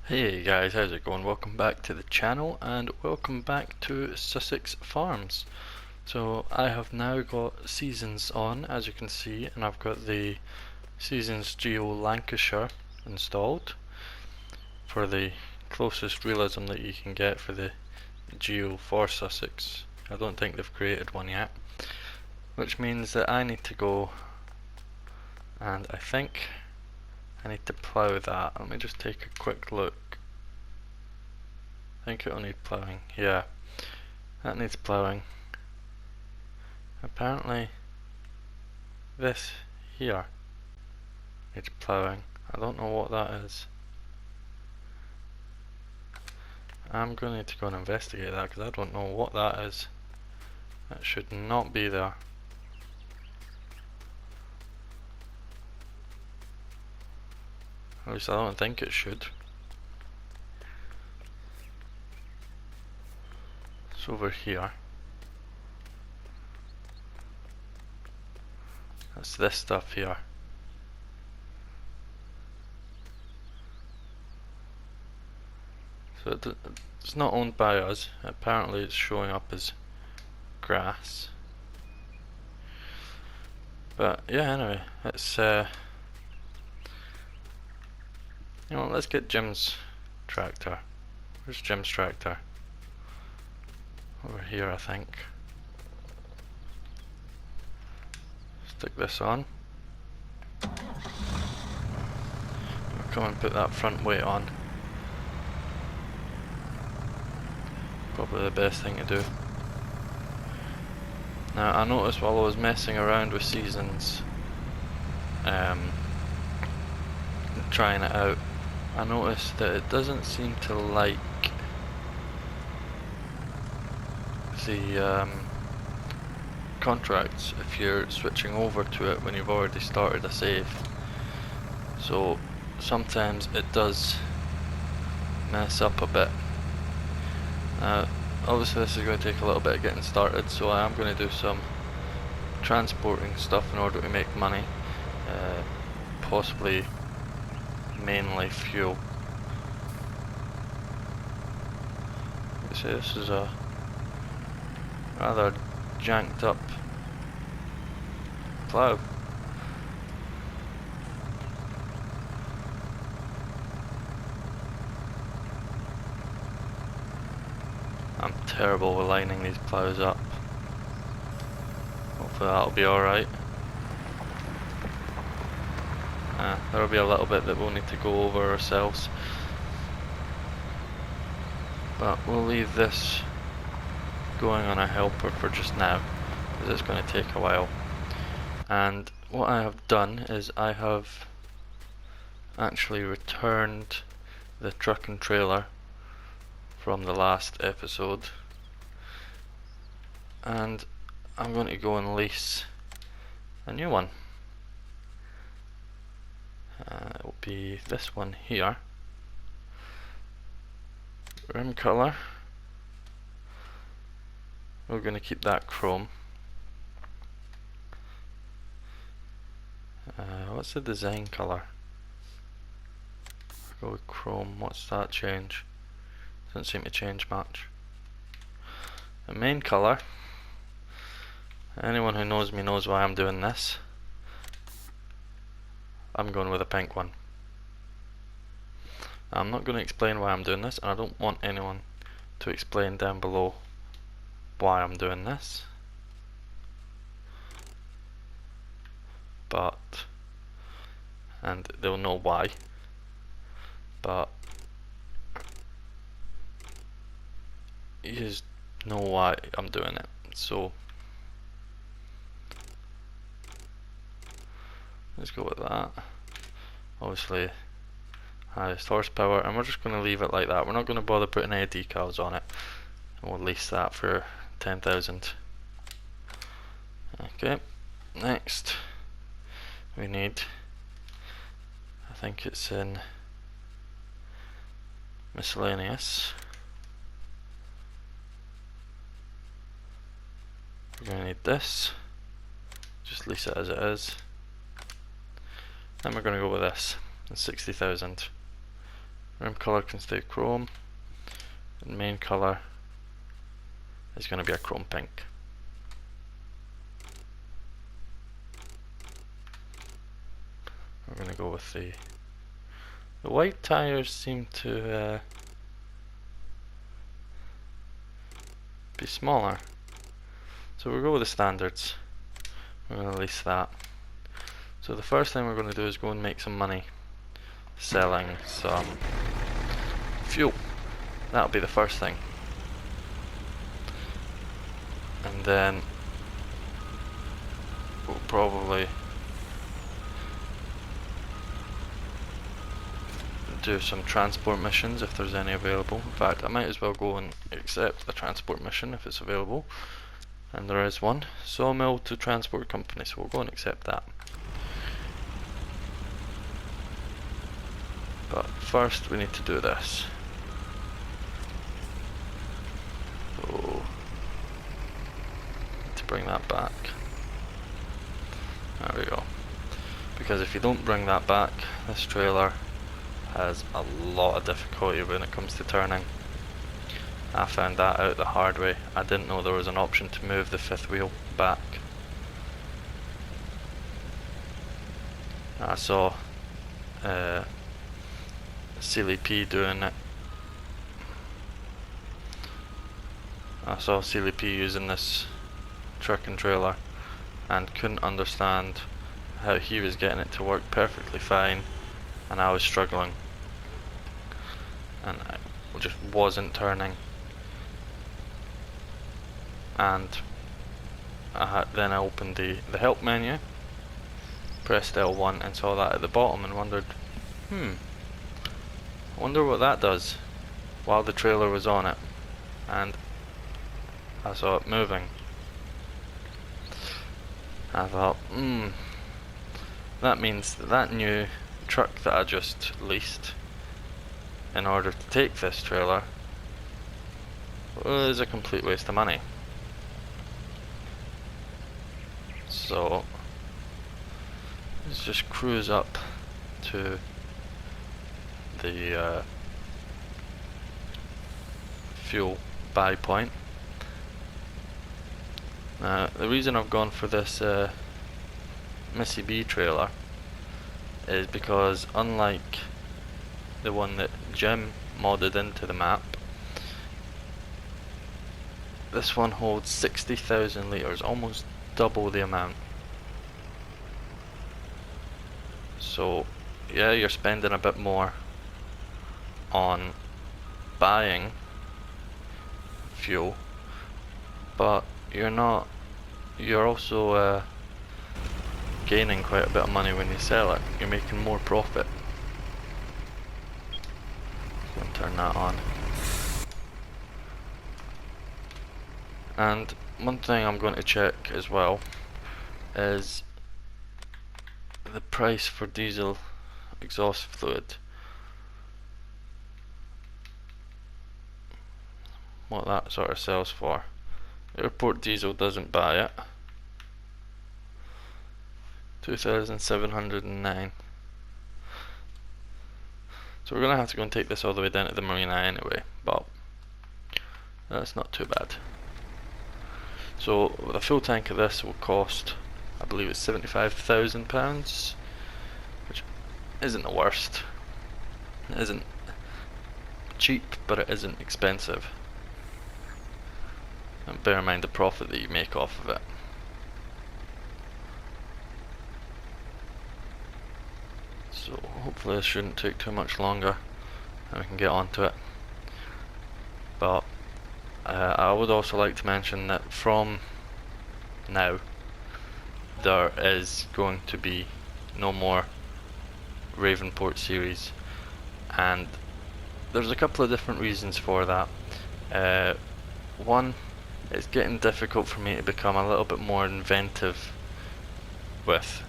Hey guys, how's it going? Welcome back to the channel and welcome back to Sussex Farms. So I have now got Seasons on, as you can see, and I've got the Seasons Geo Lancashire installed for the closest realism that you can get for the Geo for Sussex. I don't think they've created one yet, which means that I need to go and I think I need to plough that. Let me just take a quick look. I think it'll need ploughing. Yeah, that needs ploughing. Apparently this here needs ploughing. I don't know what that is. I'm going to need to go and investigate that because I don't know what that is. That should not be there. At least I don't think it should. It's over here. That's this stuff here. So it's not owned by us. Apparently it's showing up as grass. But yeah, anyway, it's you know, let's get Jim's tractor. Where's Jim's tractor? Over here, I think. Stick this on. I'll come and put that front weight on. Probably the best thing to do. Now I noticed while I was messing around with Seasons, trying it out, I noticed that it doesn't seem to like the contracts if you're switching over to it when you've already started a save. So sometimes it does mess up a bit. Obviously this is going to take a little bit of getting started, so I am going to do some transporting stuff in order to make money, possibly mainly fuel. You see, this is a rather janked up plough. I'm terrible with lining these ploughs up. Hopefully that'll be alright. There'll be a little bit that we'll need to go over ourselves. But we'll leave this going on a helper for just now, because it's going to take a while. And what I have done is I have actually returned the truck and trailer from the last episode, and I'm going to go and lease a new one. It will be this one here. Rim colour, we're going to keep that chrome. What's the design colour? Go with chrome. What's that change? Doesn't seem to change much. The main colour, anyone who knows me knows why I'm doing this. I'm going with a pink one. I'm not going to explain why I'm doing this, and I don't want anyone to explain down below why I'm doing this. But, and they'll know why. But you just know why I'm doing it. So let's go with that. Obviously highest horsepower, and we're just going to leave it like that. We're not going to bother putting any decals on it, and we'll lease that for 10,000. Okay, next we need, I think it's in miscellaneous. We're going to need this, just lease it as it is. Then we're going to go with this, 60,000. Rim color can stay chrome, and main color is going to be a chrome pink. We're going to go with the white tires seem to be smaller, so we'll go with the standards. We're going to release that. So the first thing we're going to do is go and make some money selling some fuel. That'll be the first thing. And then we'll probably do some transport missions if there's any available. In fact, I might as well go and accept a transport mission if it's available. And there is one. Sawmill to transport company, so we'll go and accept that. But first we need to do this. So, need to bring that back. There we go. Because if you don't bring that back, this trailer has a lot of difficulty when it comes to turning. I found that out the hard way. I didn't know there was an option to move the fifth wheel back. I saw Silly P doing it. I saw Silly P using this truck and trailer and couldn't understand how he was getting it to work perfectly fine and I was struggling and I just wasn't turning. And then I opened the help menu, pressed L1 and saw that at the bottom and wondered, I wonder what that does while the trailer was on it, and I saw it moving. I thought, that means that new truck that I just leased in order to take this trailer was a complete waste of money. So let's just cruise up to the fuel buy point. The reason I've gone for this Missy B trailer is because unlike the one that Jim modded into the map, this one holds 60,000 litres, almost double the amount. So yeah, you're spending a bit more on buying fuel, but you're also gaining quite a bit of money when you sell it. You're making more profit. So I'll turn that on. And one thing I'm going to check as well is the price for diesel exhaust fluid. What that sort of sells for. Airport diesel doesn't buy it. 2,709. So we're gonna have to go and take this all the way down to the marina anyway, but that's not too bad. So the full tank of this will cost, I believe it's £75,000, which isn't the worst. It isn't cheap, but it isn't expensive. And bear in mind the profit that you make off of it. So hopefully this shouldn't take too much longer and we can get on to it. But I would also like to mention that from now there is going to be no more Ravenport series, and there's a couple of different reasons for that. One, it's getting difficult for me to become a little bit more inventive with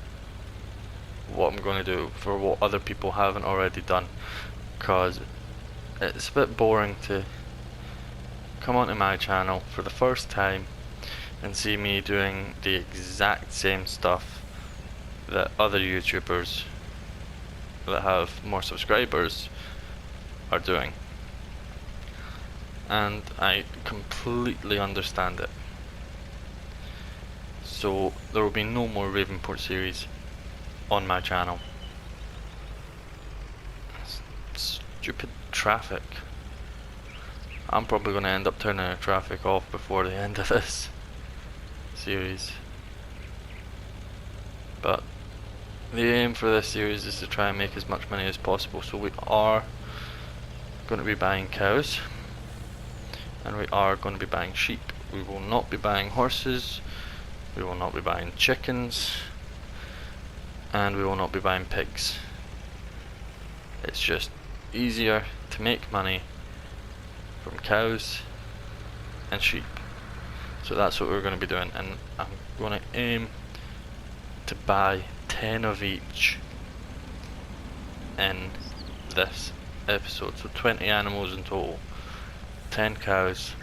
what I'm going to do for what other people haven't already done, because it's a bit boring to come onto my channel for the first time and see me doing the exact same stuff that other YouTubers that have more subscribers are doing. And I completely understand it. So there will be no more Ravenport series on my channel. Stupid traffic. I'm probably going to end up turning the traffic off before the end of this series. But the aim for this series is to try and make as much money as possible, so we are going to be buying cows and we are going to be buying sheep. We will not be buying horses, we will not be buying chickens, and we will not be buying pigs. It's just easier to make money from cows and sheep. So that's what we're going to be doing, and I'm going to aim to buy 10 of each in this episode. So 20 animals in total. 10 cows,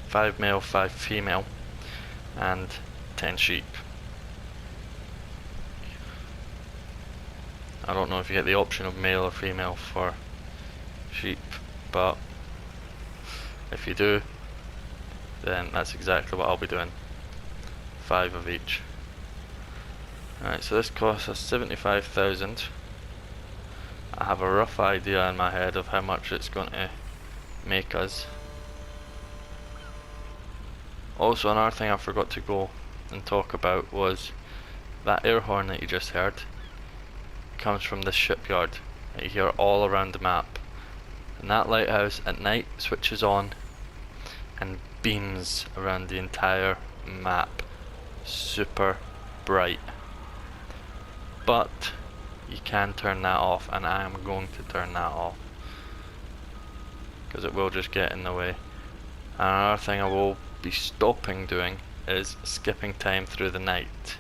5 male, 5 female, and 10 sheep. I don't know if you get the option of male or female for sheep, but if you do, then that's exactly what I'll be doing. 5 of each. Alright, so this costs us 75,000. I have a rough idea in my head of how much it's going to make us. Also, another thing I forgot to go and talk about was that air horn that you just heard comes from this shipyard that you hear all around the map, and that lighthouse at night switches on and beams around the entire map, super bright. But you can turn that off, and I am going to turn that off because it will just get in the way. And another thing I will be stopping doing is skipping time through the night,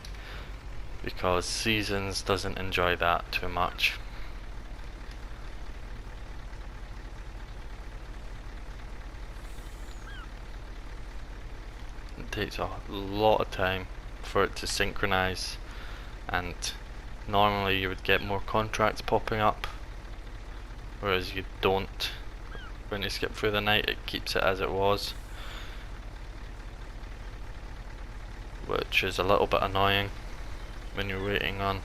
because Seasons doesn't enjoy that too much. It takes a lot of time for it to synchronize, and normally you would get more contracts popping up, whereas you don't. When you skip through the night, it keeps it as it was, which is a little bit annoying when you're waiting on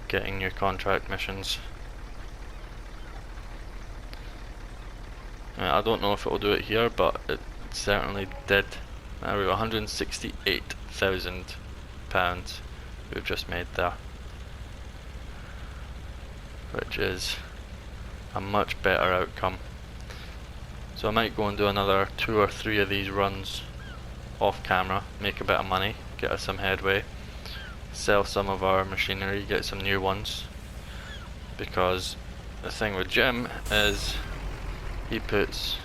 getting your contract missions. I don't know if it will do it here, but it certainly did. Now we've £168,000 we've just made there, which is a much better outcome. So I might go and do another 2 or 3 of these runs off camera, make a bit of money, get us some headway, sell some of our machinery, get some new ones, because the thing with Jim is he puts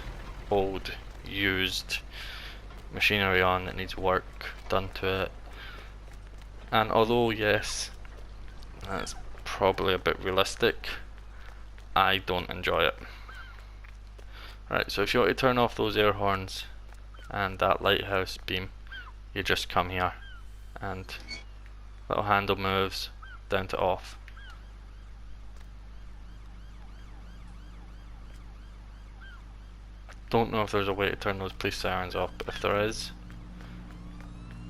old, used machinery on that needs work done to it, and although yes, that's probably a bit realistic, I don't enjoy it. Right, so if you want to turn off those air horns and that lighthouse beam, you just come here and little handle moves down to off. I don't know if there's a way to turn those police sirens off, but if there is,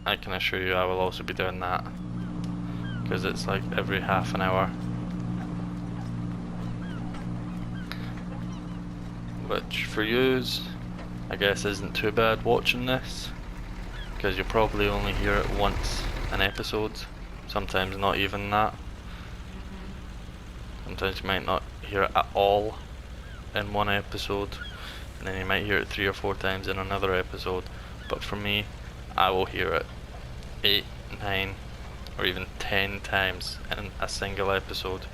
I can assure you I will also be doing that, because it's like every half an hour, which for yous I guess isn't too bad watching this, because you probably only hear it once an episode, sometimes not even that. Sometimes you might not hear it at all in one episode, and then you might hear it 3 or 4 times in another episode. But for me, I will hear it 8, 9 or even 10 times in a single episode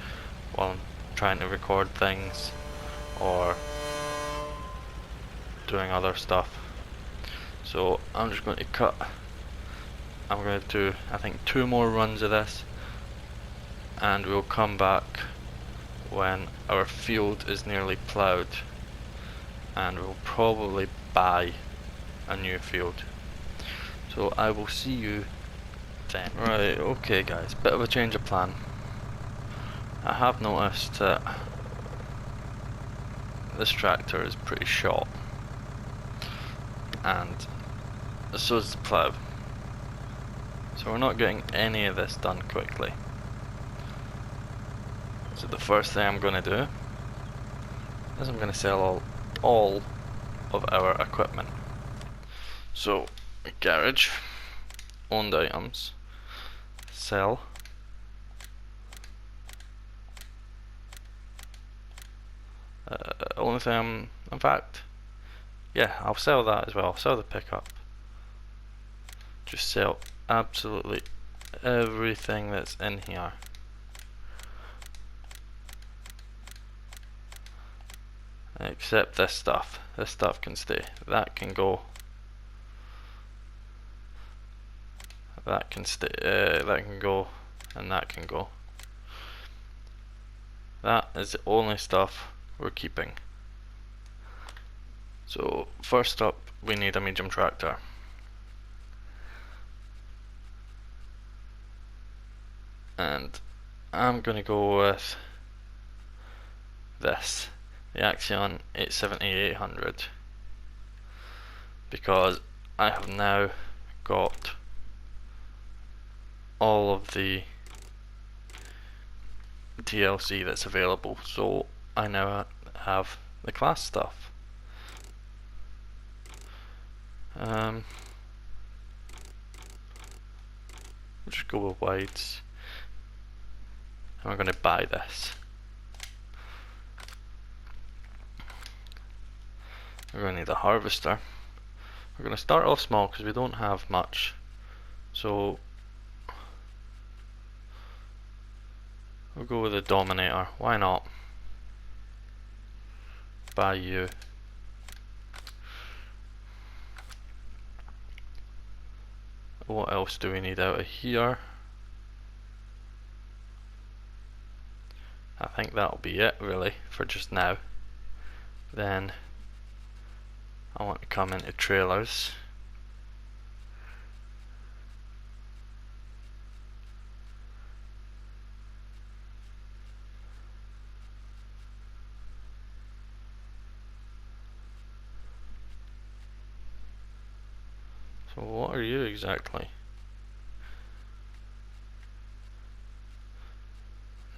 while I'm trying to record things or doing other stuff. So I'm just going to cut. I'm going to do, I think, 2 more runs of this, and we'll come back when our field is nearly ploughed, and we'll probably buy a new field. So I will see you then. Right, okay guys, bit of a change of plan. I have noticed that this tractor is pretty short, and so is the plough. So we're not getting any of this done quickly. So the first thing I'm going to do is I'm going to sell all of our equipment. So garage, owned items, sell. Only thing in fact, yeah, I'll sell that as well. I'll sell the pickup. Just sell absolutely everything that's in here. Except this stuff. This stuff can stay. That can go. That can stay. That can go, and that can go. That is the only stuff we're keeping. So first up, we need a medium tractor. And I'm gonna go with this, the Axion 870-800, because I have now got all of the TLC that's available, so I now have the class stuff. We'll just go with wides, and we're going to buy this. We're going to need a harvester. We're going to start off small because we don't have much, so we'll go with the Dominator. Why not? Buy you. What else do we need out of here? I think that'll be it really for just now. Then I want to come into trailers. So what are you exactly?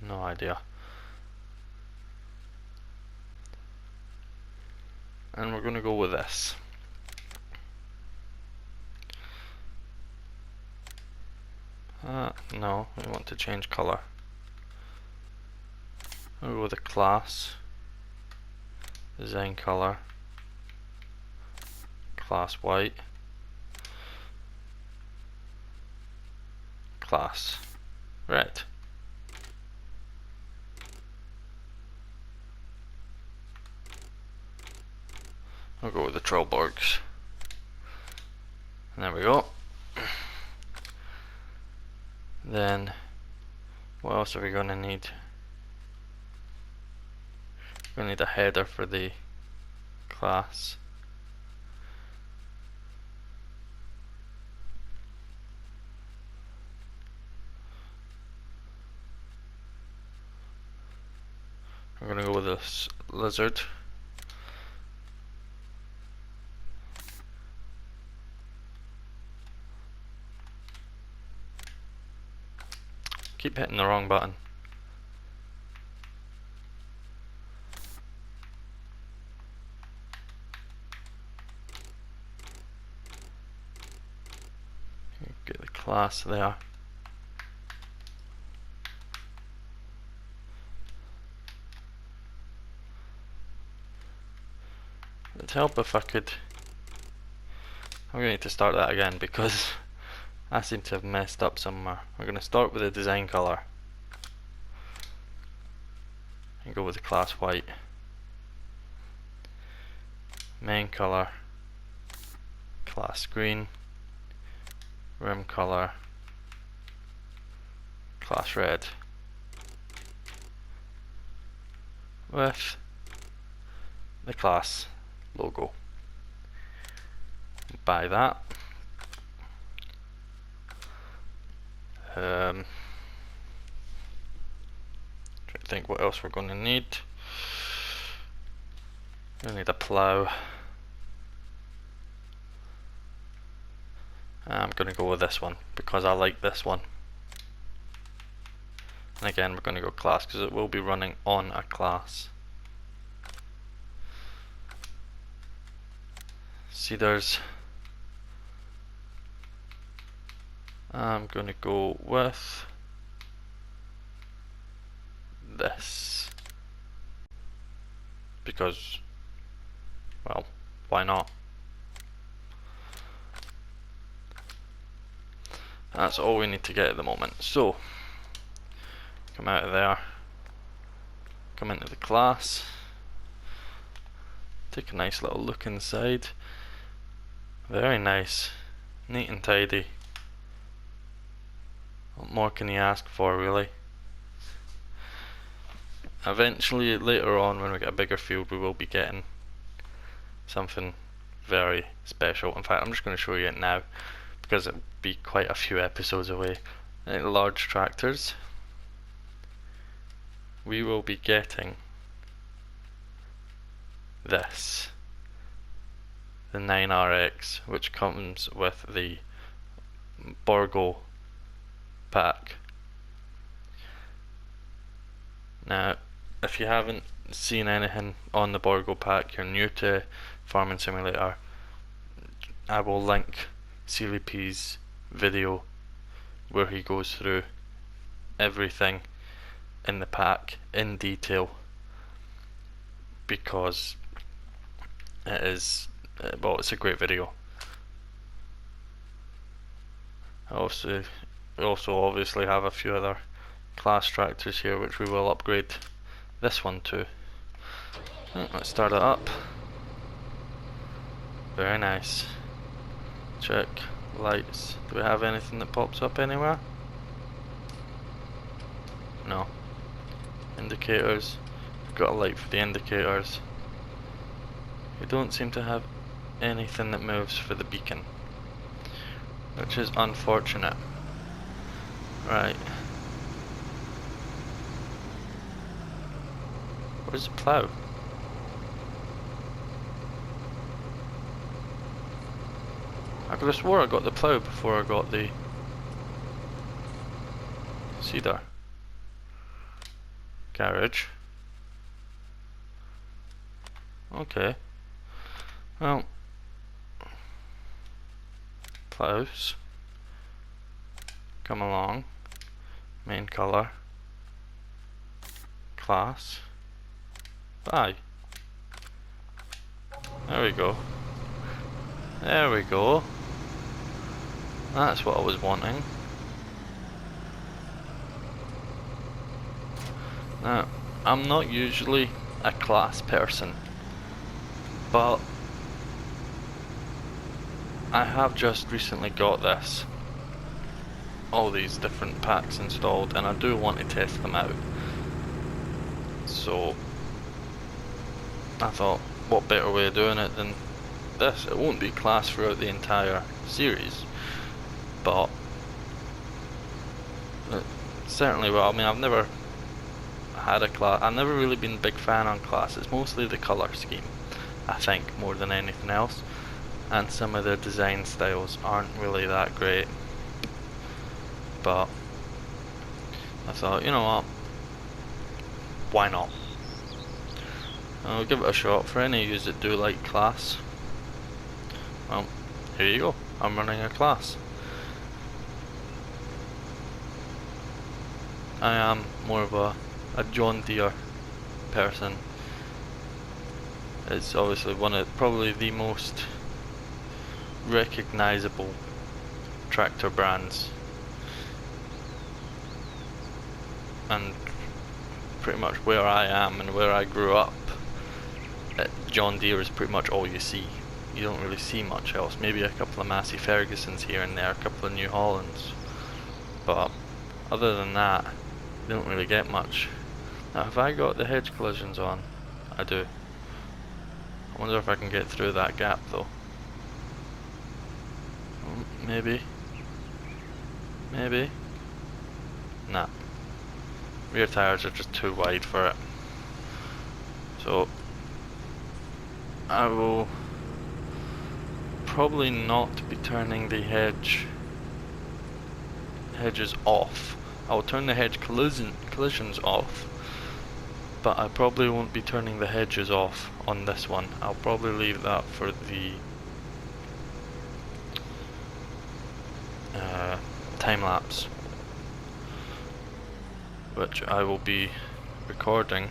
No idea. And we're going to go with this. No, we want to change colour. We'll go with the class, design colour, class white, class red. We'll go with the Trollborgs. And there we go. Then, what else are we going to need? We're going to need a header for the class. We're going to go with this lizard. Keep hitting the wrong button. Get the class there. It'd help if I could. I'm going to need to start that again because I seem to have messed up somewhere. We're going to start with the design colour and go with the class white. Main colour, class green, rim colour, class red, with the class logo. Buy that. Trying to think what else we're going to need. I need a plough. I'm going to go with this one because I like this one. And again, we're going to go class because it will be running on a class. Seeders. I'm going to go with this because, well, why not? That's all we need to get at the moment. So, come out of there, come into the class, take a nice little look inside. Very nice, neat and tidy. What more can you ask for, really? Eventually, later on, when we get a bigger field, we will be getting something very special. In fact, I'm just going to show you it now because it'll be quite a few episodes away. Large tractors. We will be getting this, the 9RX, which comes with the Borgo pack. Now, if you haven't seen anything on the Borgo pack, you're new to Farming Simulator, I will link CLP's video where he goes through everything in the pack in detail, because it is, well, it's a great video. We also obviously have a few other class tractors here which we will upgrade this one to. Let's start it up. Very nice. Check lights. Do we have anything that pops up anywhere? No. Indicators. We've got a light for the indicators. We don't seem to have anything that moves for the beacon, which is unfortunate. Right. Where's the plough? I could have swore I got the plough before I got the seeder. Garage. Okay. Well, ploughs. Come along. Main colour. Class. Buy. There we go. There we go. That's what I was wanting. Now, I'm not usually a class person, but I have just recently got this. All these different packs installed, and I do want to test them out. So I thought, what better way of doing it than this? It won't be class throughout the entire series, but it certainly will. I mean, I've never had a class. I've never really been a big fan on class. It's mostly the colour scheme, I think, more than anything else, and some of the design styles aren't really that great. But I thought, you know what, why not? I'll give it a shot. For any of you that do like class, well, here you go. I'm running a class. I am more of a John Deere person. It's obviously one of probably the most recognisable tractor brands, and pretty much where I am and where I grew up, John Deere is pretty much all you see. You don't really see much else. Maybe a couple of Massey Fergusons here and there, a couple of New Hollands, but other than that, you don't really get much. Now, have I got the hedge collisions on? I do. I wonder if I can get through that gap though. Maybe. Maybe. Nah. Rear tires are just too wide for it. So I will probably not be turning the hedges off. I will turn the hedge collisions off, but I probably won't be turning the hedges off on this one. I'll probably leave that for the time lapse, which I will be recording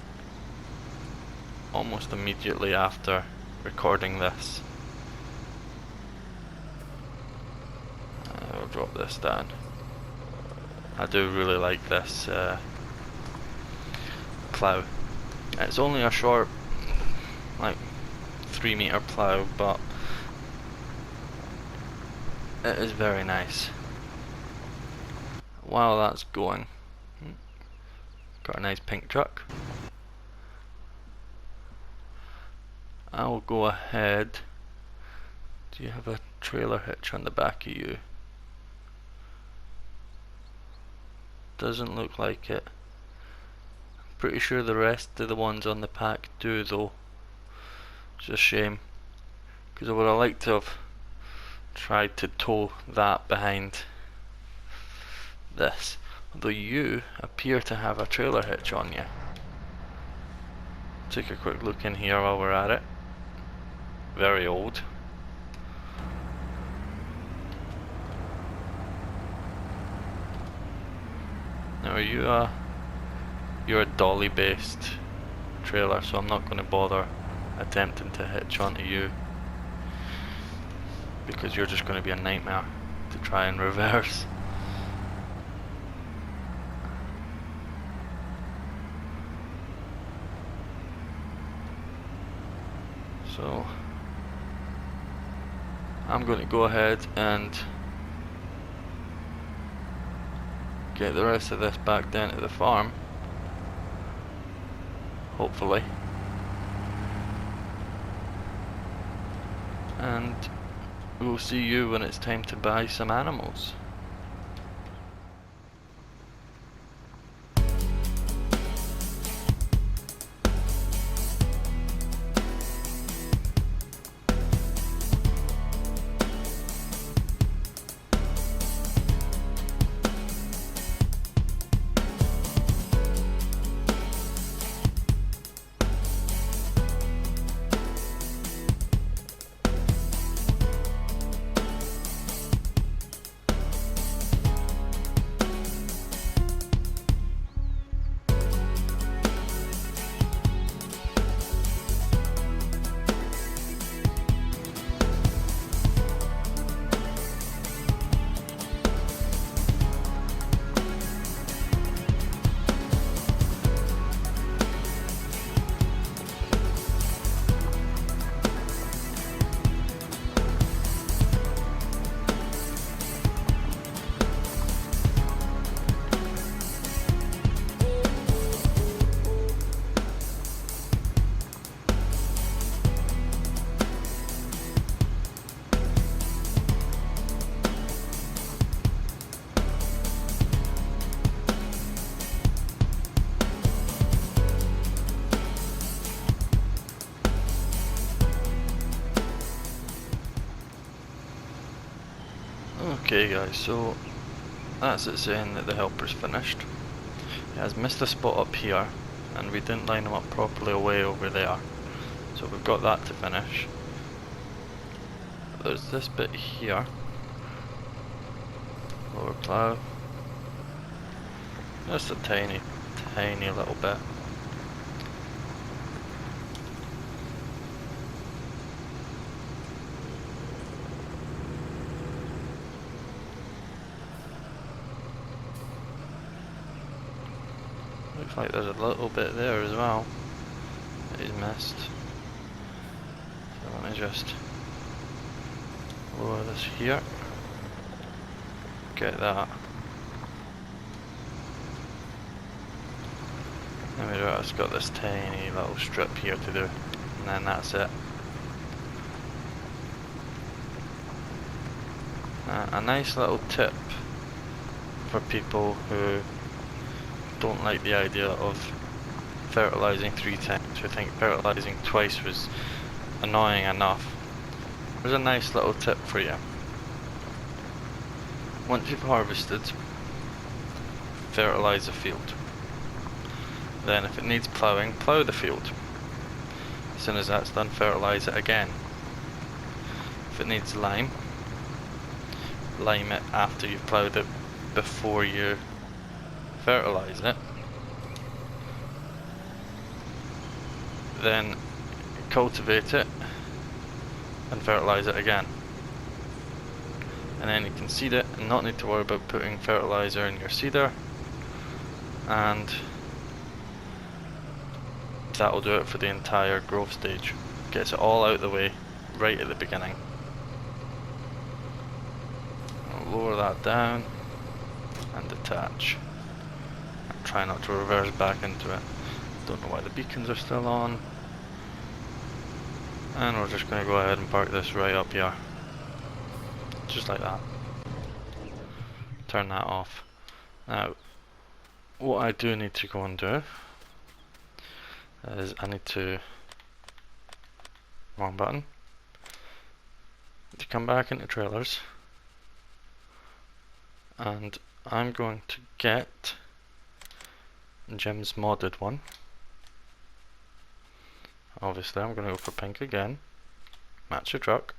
almost immediately after recording this. I'll drop this down. I do really like this plough. It's only a short, like 3-meter plough, but it is very nice. While that's going, got a nice pink truck. I'll go ahead. Do you have a trailer hitch on the back of you? Doesn't look like it. Pretty sure the rest of the ones on the pack do though. It's a shame, because I would have liked to have tried to tow that behind this. Although you appear to have a trailer hitch on you. Take a quick look in here while we're at it. Very old. Now you're a dolly based trailer, so I'm not going to bother attempting to hitch onto you, because you're just going to be a nightmare to try and reverse. So I'm going to go ahead and get the rest of this back down to the farm, hopefully, and we'll see you when it's time to buy some animals. Okay guys, so that's it saying that the helper's finished. It has missed a spot up here, and we didn't line them up properly away over there. So we've got that to finish. There's this bit here. Lower plough. Just a tiny little bit. Looks like there's a little bit there as well that is missed. So let me just lower this here. Get that. Let me do it. It's got this tiny little strip here to do, and then that's it. A nice little tip for people who don't like the idea of fertilising 3 times, who think fertilising twice was annoying enough, there's a nice little tip for you. Once you've harvested, fertilise the field. Then if it needs ploughing, plough the field. As soon as that's done, fertilise it again. If it needs lime, lime it after you've ploughed it before you fertilise it. Then cultivate it and fertilise it again. And then you can seed it and not need to worry about putting fertiliser in your seeder, and that'll do it for the entire growth stage. Gets it all out of the way right at the beginning. I'll lower that down and detach. And try not to reverse back into it. Don't know why the beacons are still on. And we're just going to go ahead and park this right up here. Just like that. Turn that off. Now, what I do need to go and do is I need to, wrong button, to come back into trailers, and I'm going to get Jim's modded one. Obviously I'm going to go for pink again, match the truck.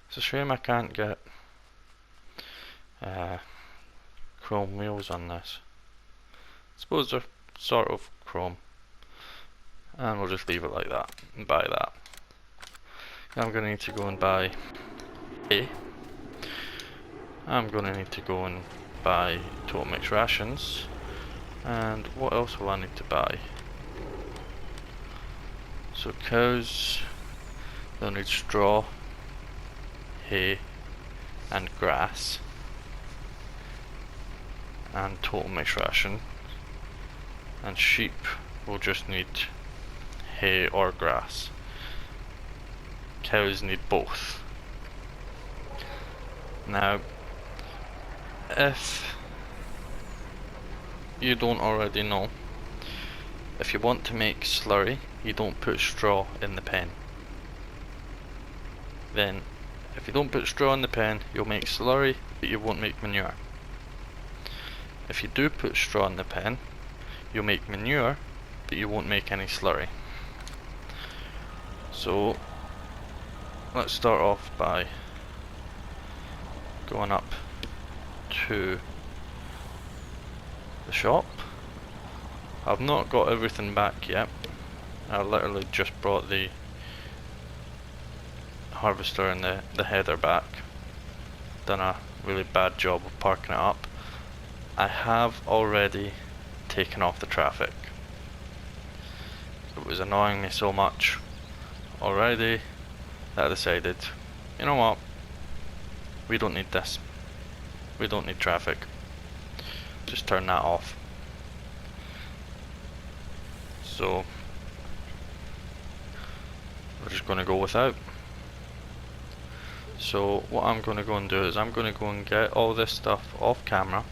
It's a shame I can't get chrome wheels on this. I suppose they're sort of chrome, and we'll just leave it like that and buy that. I'm going to need to go and buy hay. I'm going to need to go and buy total mix rations, and what else will I need to buy? So cows, they'll need straw, hay and grass, and total mix ration, and sheep will just need hay or grass. Cows need both. Now, if you don't already know, if you want to make slurry, you don't put straw in the pen. Then, if you don't put straw in the pen, you'll make slurry, but you won't make manure. If you do put straw in the pen, you'll make manure, but you won't make any slurry. So, let's start off by going up to the shop. I've not got everything back yet. I literally just brought the harvester and the header back. Done a really bad job of parking it up. I have already taken off the traffic. It was annoying me so much already that I decided, you know what, we don't need this. We don't need traffic. Just turn that off. So we're just going to go without. So what I'm going to go and do is I'm going to go and get all this stuff off camera,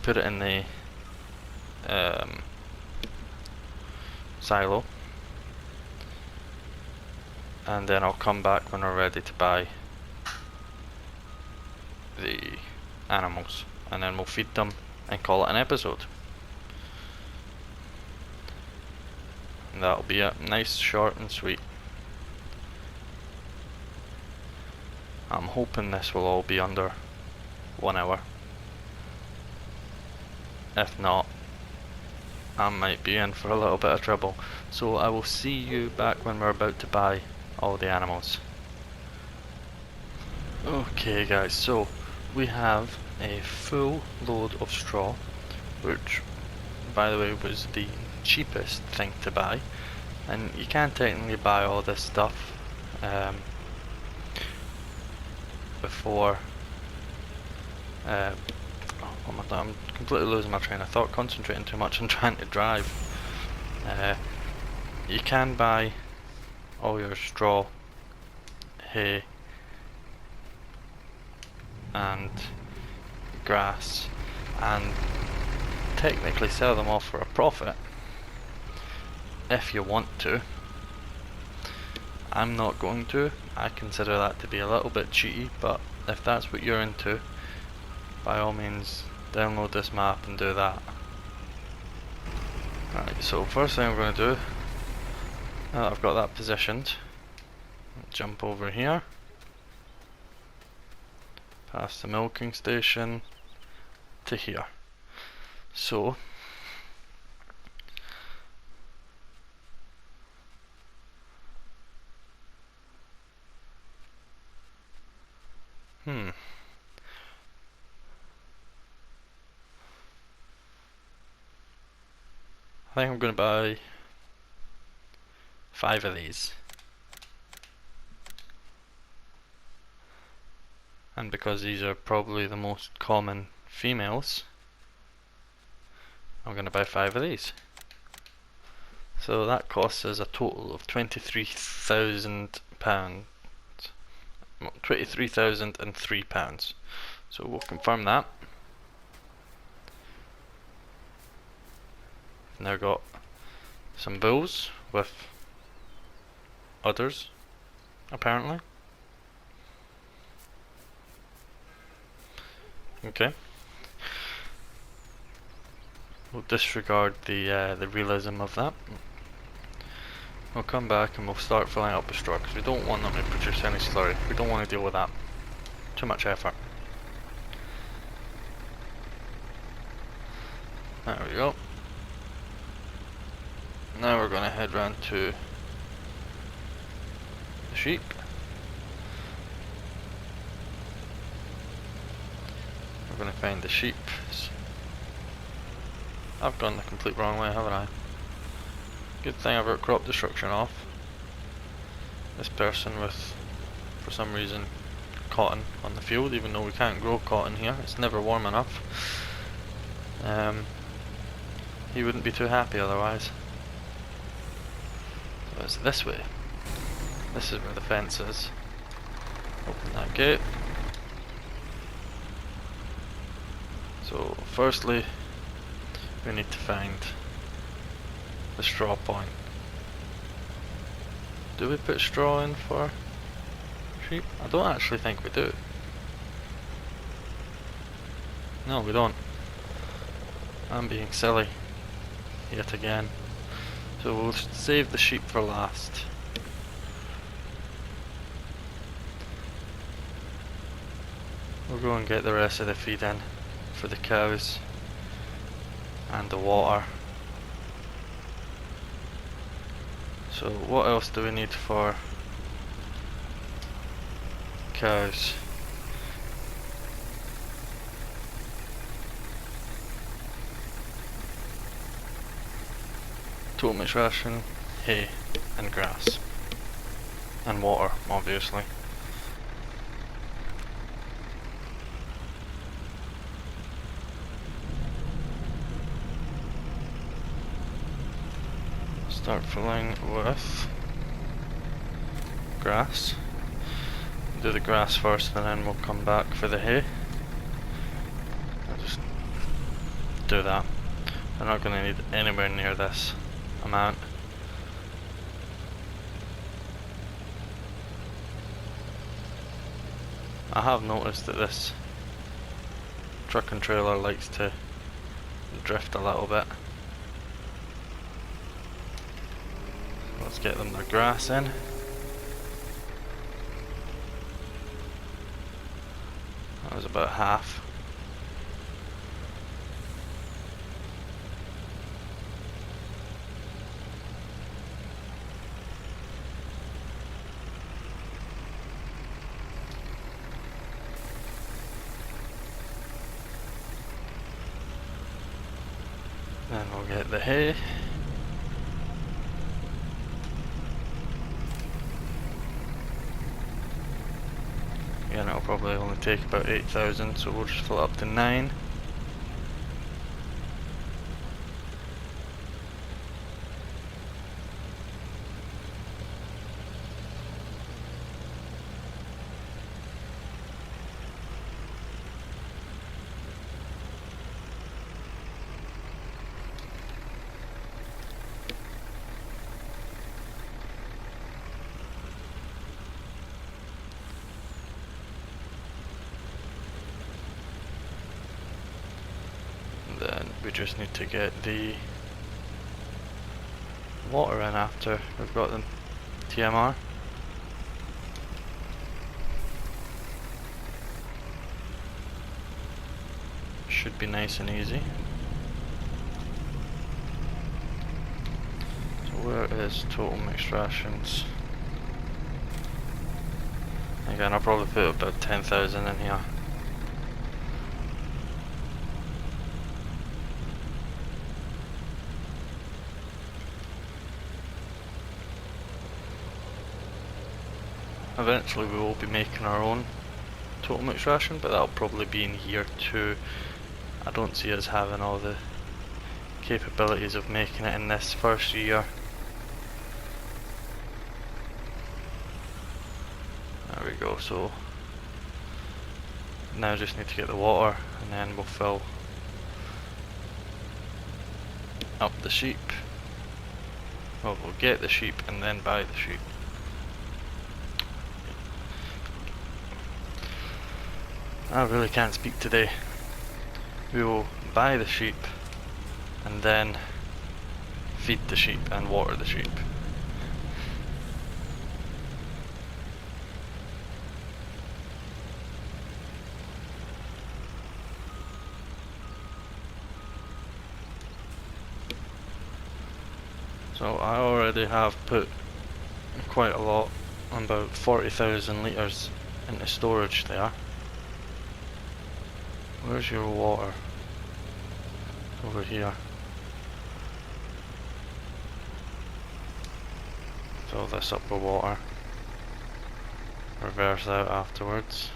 put it in the silo, and then I'll come back when we're ready to buy the animals, and then we'll feed them and call it an episode. And that'll be it. Nice, short and sweet. I'm hoping this will all be under 1 hour. If not, I might be in for a little bit of trouble. So I will see you back when we're about to buy all the animals. Okay guys, so we have a full load of straw, which by the way was the cheapest thing to buy, and you can technically buy all this stuff before oh my God, I'm completely losing my train of thought, concentrating too much on trying to drive. You can buy all your straw, hay and grass and technically sell them off for a profit if you want to. I'm not going to. I consider that to be a little bit cheaty, but if that's what you're into, by all means download this map and do that. Right, so first thing I'm going to do, now that I've got that positioned, jump over here, past the milking station to here. So I think I'm going to buy 5 of these. And because these are probably the most common females, I'm going to buy 5 of these. So that costs us a total of £23,000. £23,003. So we'll confirm that. Now got some bulls with udders, apparently. Okay. We'll disregard the realism of that. We'll come back and we'll start filling up with straw because we don't want them to produce any slurry. We don't want to deal with that. Too much effort. There we go. Now we're going to head round to the sheep. We're going to find the sheep. I've gone the complete wrong way, haven't I? Good thing I've got crop destruction off. This person with, for some reason, cotton on the field, even though we can't grow cotton here. It's never warm enough. He wouldn't be too happy otherwise. So it's this way. This is where the fence is. Open that gate. So firstly, we need to find the straw point. Do we put straw in for sheep? I don't actually think we do. No, we don't. I'm being silly yet again. So we'll save the sheep for last. We'll go and get the rest of the feed in for the cows and the water. So what else do we need for cows? Total mixed ration, hay and grass. And water, obviously. Start filling with grass. Do the grass first and then we'll come back for the hay. I'll just do that. We're not going to need anywhere near this amount. I have noticed that this truck and trailer likes to drift a little bit. Let's get them their grass in. That was about half. Then we'll get the hay. Again, it'll probably only take about 8,000, so we'll just fill it up to 9. we just need to get the water in after we've got the TMR. Should be nice and easy. So where is total mixed rations? Again, I'll probably put about 10,000 in here. Eventually we will be making our own total mixed ration, but that'll probably be in year 2. I don't see us having all the capabilities of making it in this first year. There we go, so now just need to get the water and then we'll fill up the sheep. Well, we'll get the sheep and then buy the sheep. I really can't speak today. We will buy the sheep and then feed the sheep and water the sheep. So I already have put quite a lot, about 40,000 litres into storage there. Where's your water? Over here. Fill this up with water. Reverse out afterwards.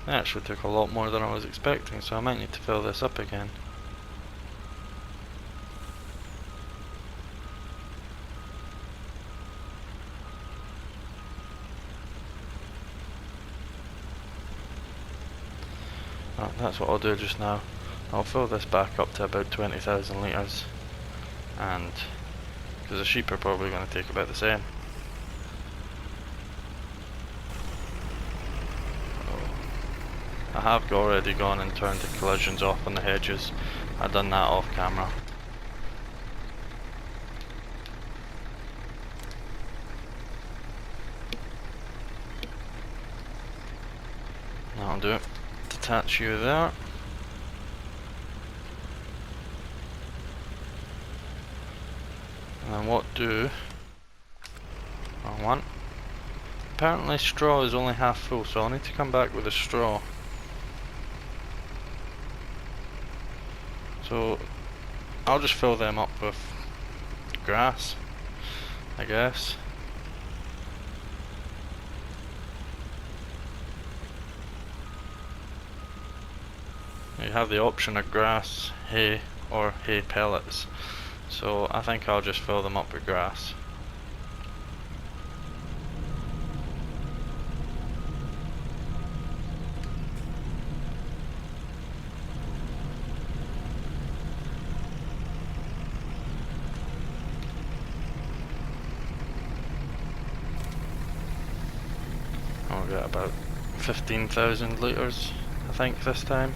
That actually took a lot more than I was expecting, so I might need to fill this up again. Right, that's what I'll do just now. I'll fill this back up to about 20,000 litres, and because the sheep are probably going to take about the same. I have already gone and turned the collisions off on the hedges. I've done that off camera. That'll do it. Detach you there. And then what do? Wrong one. Apparently straw is only half full, so I'll need to come back with a straw. So I'll just fill them up with grass, I guess. You have the option of grass, hay, or hay pellets. So I think I'll just fill them up with grass. I'll get about 15,000 litres, I think, this time.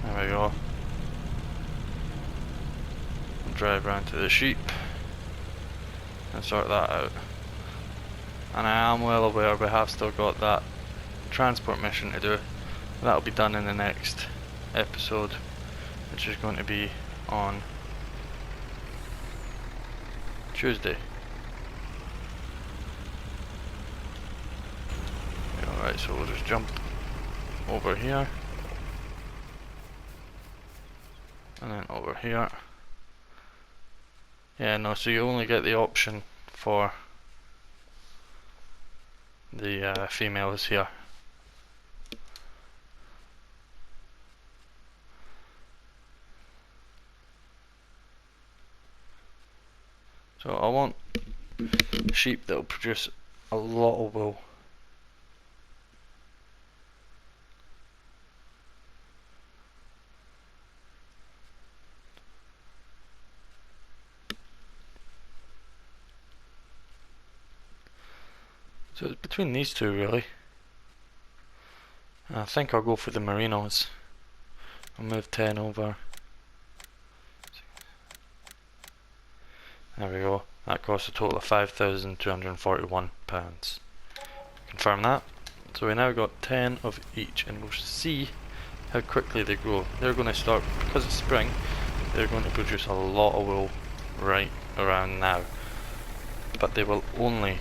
There we go. I'll drive round to the sheep and sort that out. And I am well aware we have still got that transport mission to do. That'll be done in the next episode, which is going to be on Tuesday. Alright, so we'll just jump over here and then over here. Yeah, no, so you only get the option for the females here. So I want sheep that will produce a lot of wool. So it's between these two really. I think I'll go for the Merinos. I'll move 10 over. There we go. That costs a total of £5,241. Confirm that. So we now got 10 of each, and we'll see how quickly they grow. They're going to start, because it's spring, they're going to produce a lot of wool right around now. But they will only...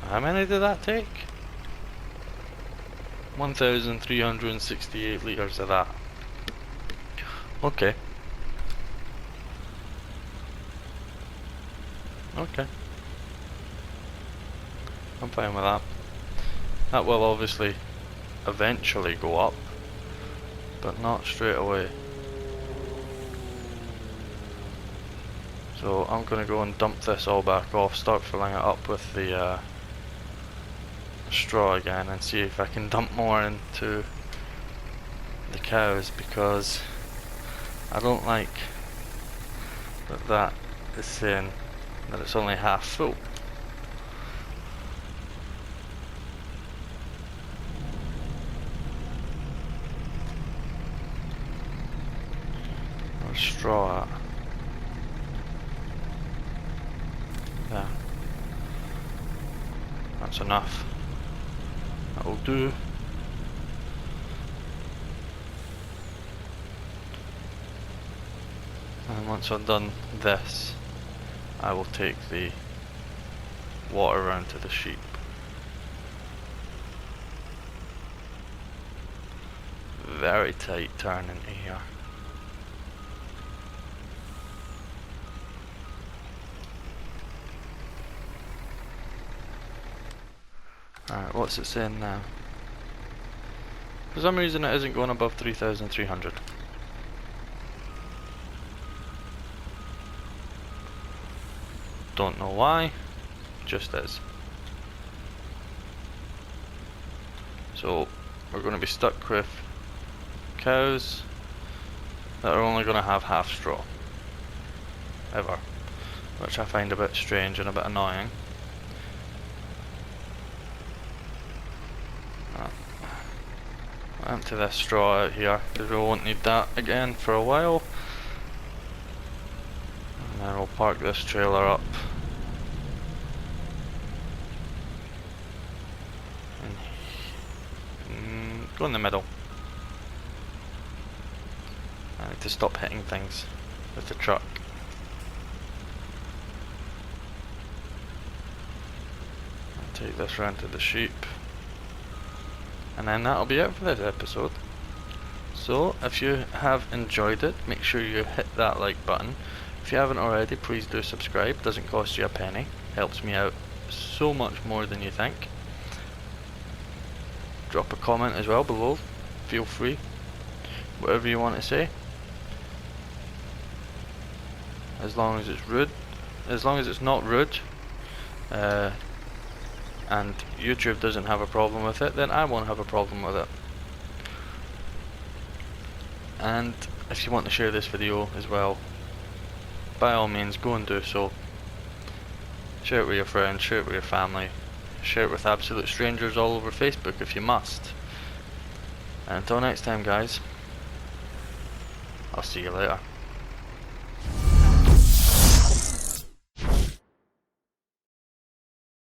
How many did that take? 1,368 litres of that. Okay. Okay. I'm fine with that. That will obviously eventually go up, but not straight away. So I'm going to go and dump this all back off, start filling it up with the straw again, and see if I can dump more into the cows, because I don't like that is saying that it's only half full. Where's straw at? There. That's enough. That'll do. And once I've done this, I will take the water round to the sheep. Very tight turn into here. Alright, what's it saying now? For some reason it isn't going above 3,300. Don't know why, just is. So we're going to be stuck with cows that are only going to have half straw. Ever. Which I find a bit strange and a bit annoying. Empty this straw out here, because we won't need that again for a while. And then we'll park this trailer up. And go in the middle. I need to stop hitting things with the truck. I'll take this round to the sheep. And then that'll be it for this episode. So, if you have enjoyed it, make sure you hit that like button. If you haven't already, please do subscribe. Doesn't cost you a penny. Helps me out so much more than you think. Drop a comment as well below. Feel free. Whatever you want to say. As long as it's rude. As long as it's not rude. And YouTube doesn't have a problem with it, then I won't have a problem with it. And if you want to share this video as well, by all means go and do so. Share it with your friends, share it with your family, share it with absolute strangers all over Facebook if you must. And until next time guys, I'll see you later.